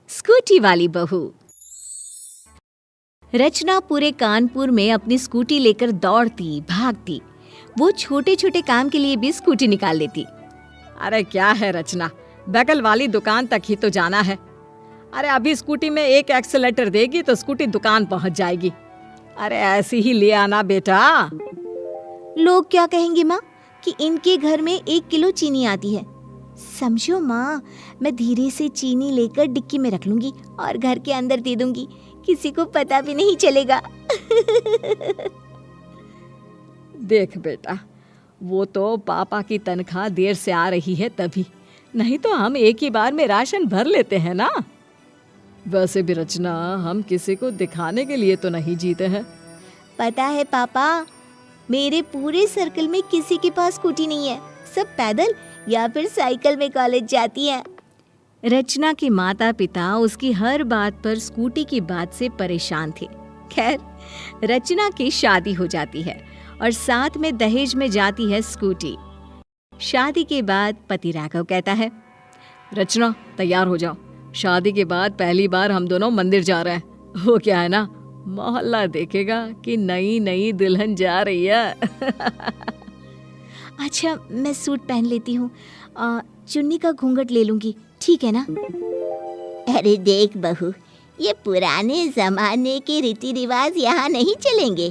Scooty वाली बहू। रचना पूरे कानपुर में अपनी स्कूटी लेकर दौड़ती भागती। वो छोटे छोटे काम के लिए भी स्कूटी निकाल लेती। अरे क्या है रचना, बगल वाली दुकान तक ही तो जाना है। अरे अभी स्कूटी में एक एक्सीलेटर देगी तो स्कूटी दुकान पहुंच जाएगी। अरे ऐसी ही ले आना बेटा। लोग क्या कहेंगे माँ कि इनके घर में 1 किलो चीनी आती है। समझो माँ, मैं धीरे से चीनी लेकर डिक्की में रख लूंगी और घर के अंदर दे दूंगी, किसी को पता भी नहीं चलेगा। देख बेटा, वो तो पापा की तनख्वाह देर से आ रही है तभी, नहीं तो हम एक ही बार में राशन भर लेते हैं ना। वैसे भी रचना, हम किसी को दिखाने के लिए तो नहीं जीते हैं। पता है पापा, मेरे पूरे सर्कल में किसी के पास स्कूटी नहीं है। सब पैदल या फिर साइकिल में कॉलेज जाती हैं। रचना के माता पिता उसकी हर बात पर स्कूटी की बात से परेशान थे। खैर, रचना की शादी हो जाती है और साथ में दहेज में जाती है स्कूटी। शादी के बाद पति राघव कहता है, रचना तैयार हो जाओ, शादी के बाद पहली बार हम दोनों मंदिर जा रहे हैं। वो क्या है ना, मोहल्ला देखेगा कि नई नई दुल्हन जा रही है। अच्छा, मैं सूट पहन लेती हूँ, चुन्नी का घूंघट ले लूंगी, ठीक है ना? अरे देख बहू, ये पुराने जमाने के रीति रिवाज यहाँ नहीं चलेंगे।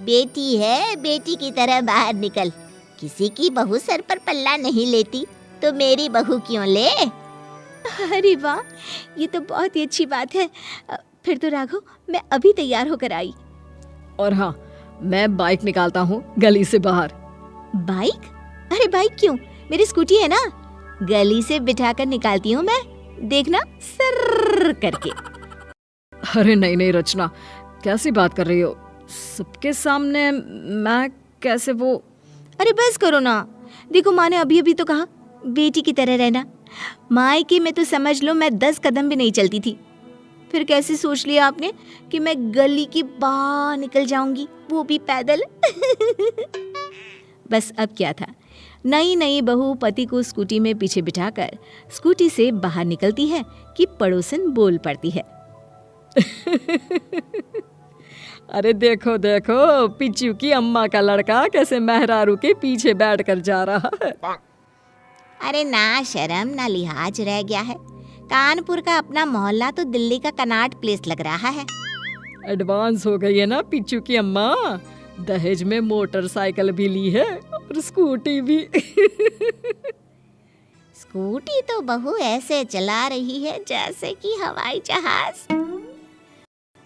बेटी है, बेटी की तरह बाहर निकल। किसी की बहू सर पर पल्ला नहीं लेती तो मेरी बहू क्यों ले? अरे वाह, ये तो बहुत ही अच्छी बात है। फिर तो राघव, मैं अभी तैयार होकर आई। और हाँ, मैं बाइक निकालता हूँ गली से बाहर। बाइक? अरे बाइक क्यों, मेरी स्कूटी है ना, गली से बिठाकर निकालती हूँ मैं, देखना सर्र करके। अरे नहीं नहीं रचना, कैसी बात कर रही हो? सबके सामने मैं कैसे वो? अरे बस करो ना, देखो माँ ने अभी अभी तो कहा बेटी की तरह रहना। मायके में तो समझ लो मैं 10 कदम भी नहीं चलती थी, फिर कैसे सोच लिया आपने कि मैं गली के बाहर निकल जाऊंगी, वो भी पैदल। बस अब क्या था, नई नई बहू पति को स्कूटी में पीछे बिठाकर स्कूटी से बाहर निकलती है कि पड़ोसन बोल पड़ती है। अरे देखो देखो, पिच्चू की अम्मा का लड़का कैसे मेहरारू के पीछे बैठकर जा रहा है। अरे ना शर्म ना लिहाज रह गया है। कानपुर का अपना मोहल्ला तो दिल्ली का कनॉट प्लेस लग रहा है। एडवांस हो गई है ना पिच्चू की अम्मा, दहेज में मोटरसाइकिल भी ली है और स्कूटी भी। स्कूटी तो बहू ऐसे चला रही है जैसे कि हवाई जहाज।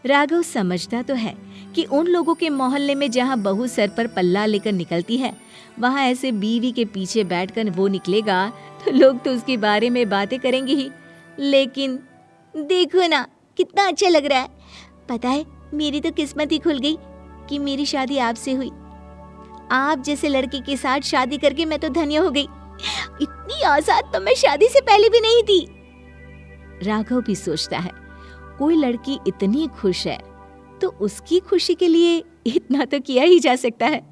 राघव समझता तो है कि उन लोगों के मोहल्ले में जहाँ बहू सर पर पल्ला लेकर निकलती है, वहाँ ऐसे बीवी के पीछे बैठकर वो निकलेगा तो लोग तो उसके बारे में बातें करेंगे ही। लेकिन देखो ना, कितना अच्छा लग रहा है। पता है, मेरी तो किस्मत ही खुल गई कि मेरी शादी आपसे हुई। आप जैसे लड़के के साथ शादी करके मैं तो धन्य हो गई। इतनी आजाद तो मैं शादी से पहले भी नहीं थी। राघव भी सोचता है, कोई लड़की इतनी खुश है तो उसकी खुशी के लिए इतना तो किया ही जा सकता है।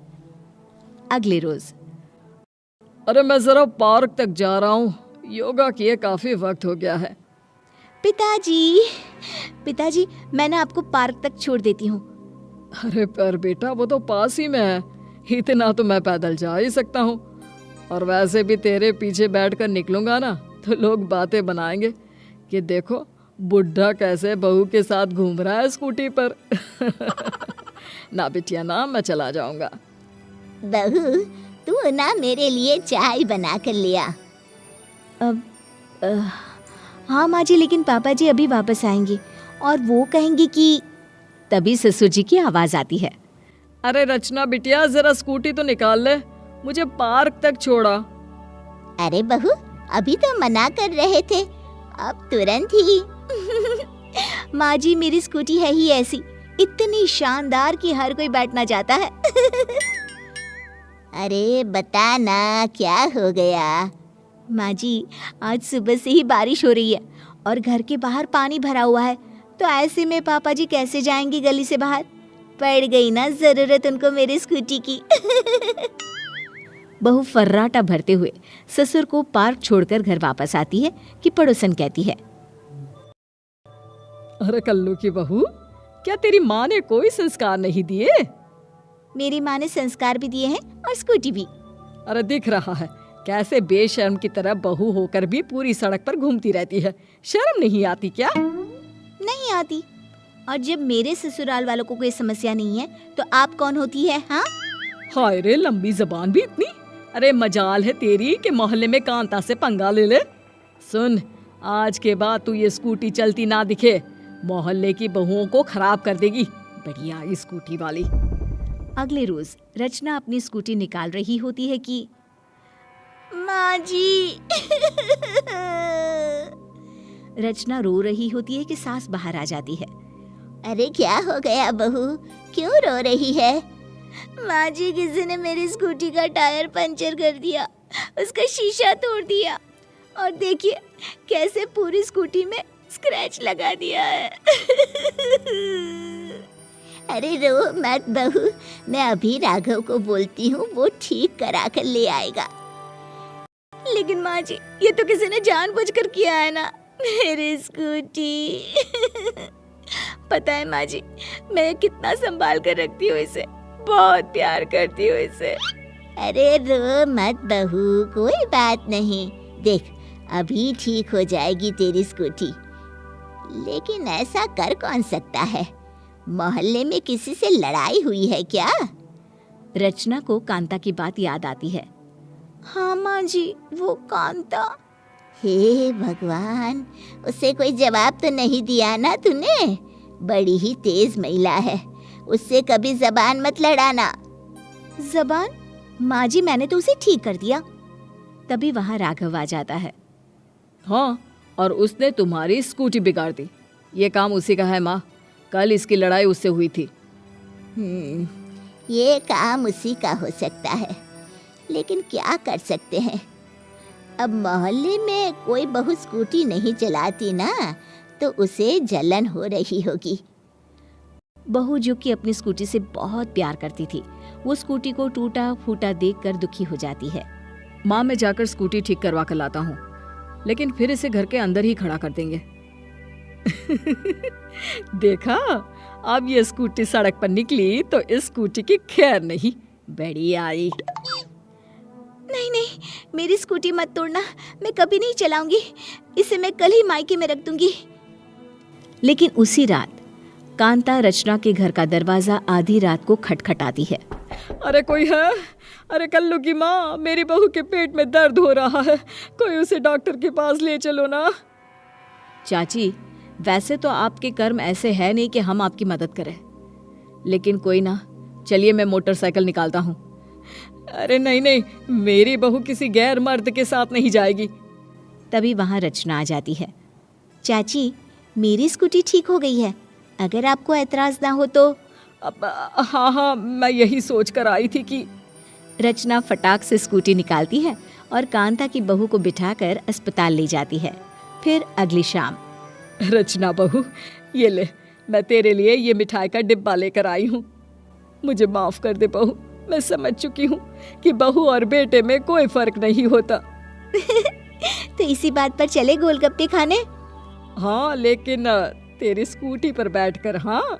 अगले रोज, अरे मैं जरा पार्क तक जा रहा हूँ, योगा किए काफी वक्त हो गया है। पिताजी, मैं ना आपको पार्क तक छोड़ देती हूँ। अरे पर बेटा, वो तो पास ही में है, इतना तो मैं पैदल जा ही सकता हूँ। और वैसे भी तेरे पीछे बैठकर निकलूंगा ना तो लोग बातें बनाएंगे कि देखो बुढ़ा कैसे बहू के साथ घूम रहा है स्कूटी पर। ना बिटिया ना, मैं चला जाऊंगा। बहू, तू ना मेरे लिए चाय बना कर लिया। हाँ माँ जी, लेकिन पापा जी अभी वापस आएंगे और वो कहेंगे कि। तभी ससुर जी की आवाज आती है, अरे रचना बिटिया, जरा स्कूटी तो निकाल ले, मुझे पार्क तक छोड़ा। अरे बहू, अभी तो मना कर रहे थे, अब तुरंत ही। माँ जी, मेरी स्कूटी है ही ऐसी, इतनी शानदार कि हर कोई बैठना चाहता है। अरे बता ना, क्या हो गया? माँ जी, आज सुबह से ही बारिश हो रही है और घर के बाहर पानी भरा हुआ है, तो ऐसे में पापा जी कैसे जाएंगे गली से बाहर? पड़ गई ना जरूरत उनको मेरी स्कूटी की। बहू फर्राटा भरते हुए ससुर को पार्क छोड़कर घर वापस आती है कि पड़ोसन कहती है, अरे कल्लू की बहू, क्या तेरी माँ ने कोई संस्कार नहीं दिए? मेरी माँ ने संस्कार भी दिए हैं और स्कूटी भी। अरे दिख रहा है कैसे बेशर्म की तरह बहू होकर भी पूरी सड़क पर घूमती रहती है। शर्म नहीं आती क्या? नहीं आती। और जब मेरे ससुराल वालों को कोई समस्या नहीं है तो आप कौन होती है? हाँ, हाय रे, लंबी जबान भी इतनी। अरे मजाल है तेरी कि मोहल्ले में कांता से पंगा ले ले। सुन, आज के बाद तू ये स्कूटी चलती ना दिखे, मोहल्ले की बहुओं को खराब कर देगी। बढ़िया ये स्कूटी वाली। अगले रोज रचना अपनी स्कूटी निकाल रही होती है कि माँ जी। रचना रो रही होती है कि सास बाहर आ जाती है। अरे क्या हो गया बहू, क्यों रो रही है? माँ जी, किसी ने मेरी स्कूटी का टायर पंचर कर दिया, उसका शीशा तोड़ दिया और देखिए कैसे पूरी स्कूटी में स्क्रैच लगा दिया है। अरे रो मत बहू, मैं अभी राघव को बोलती हूँ, वो ठीक करा कर ले आएगा। लेकिन माँ जी, ये तो किसी ने जानबूझकर किया है ना, मेरी स्कूटी। पता है माँ जी, मैं कितना संभाल कर रखती हूँ इसे, बहुत प्यार करती हूँ इसे। अरे रो मत बहू, कोई बात नहीं, देख अभी ठीक हो जाएगी तेरी स्कूटी। लेकिन ऐसा कर कौन सकता है? मोहल्ले में किसी से लड़ाई हुई है क्या? रचना को कांता की बात याद आती है। हाँ माँ जी, वो कांता। हे भगवान, उसे कोई जवाब तो नहीं दिया ना तूने? बड़ी ही तेज महिला है, उससे कभी जबान मत लड़ाना। जबान? माँ जी, मैंने तो उसे ठीक कर दिया। तभी वहाँ राघव आ जाता है। हाँ, और उसने तुम्हारी स्कूटी बिगाड़ दी। ये काम उसी का है माँ, कल इसकी लड़ाई उससे हुई थी। ये काम उसी का हो सकता है, लेकिन क्या कर सकते हैं? अब मोहल्ले में कोई बहू स्कूटी नहीं चलाती ना, तो उसे जलन हो रही होगी। बहू जो कि अपनी स्कूटी से बहुत प्यार करती थी, वो स्कूटी को टूटा फूटा देखकर दुखी हो जाती है। माँ, मैं जाकर स्कूटी ठीक करवा कर लाता हूँ, लेकिन फिर इसे घर के अंदर ही खड़ा कर देंगे। देखा, अब ये स्कूटी सड़क पर निकली तो इस स्कूटी की खैर नहीं। बढ़िया आई। नहीं नहीं, मेरी स्कूटी मत तोड़ना, मैं कभी नहीं चलाऊंगी इसे, मैं कल ही मायके में रख दूंगी। लेकिन उसी रात कांता रचना के घर का दरवाजा आधी रात को खटखटाती है। अरे कोई है? अरे कल्लू की माँ, मेरी बहू के पेट में दर्द हो रहा है, कोई उसे डॉक्टर के पास ले चलो ना। चाची, वैसे तो आपके कर्म ऐसे है नहीं कि हम आपकी मदद करें, लेकिन कोई ना, चलिए मैं मोटरसाइकिल निकालता हूँ। अरे नहीं नहीं, मेरी बहू किसी गैर मर्द के साथ नहीं जाएगी। तभी वहाँ रचना आ जाती है। चाची, मेरी स्कूटी ठीक हो गई है, अगर आपको एतराज ना हो तो। हाँ हाँ, मैं यही सोच कर आई थी कि। रचना फटाक से स्कूटी निकालती है और कांता की बहू को बिठाकर अस्पताल ले जाती है। फिर अगली शाम। रचना बहू, ये ले, मैं तेरे लिए ये मिठाई का डिब्बा लेकर आई हूँ। मुझे माफ कर दे बहू, मैं समझ चुकी हूँ कि बहू और बेटे में कोई फर्क नहीं होता। तो इसी बात पर चले गोलगप्पे खाने? हाँ, लेकिन तेरी स्कूटी पर बैठकर। हाँ।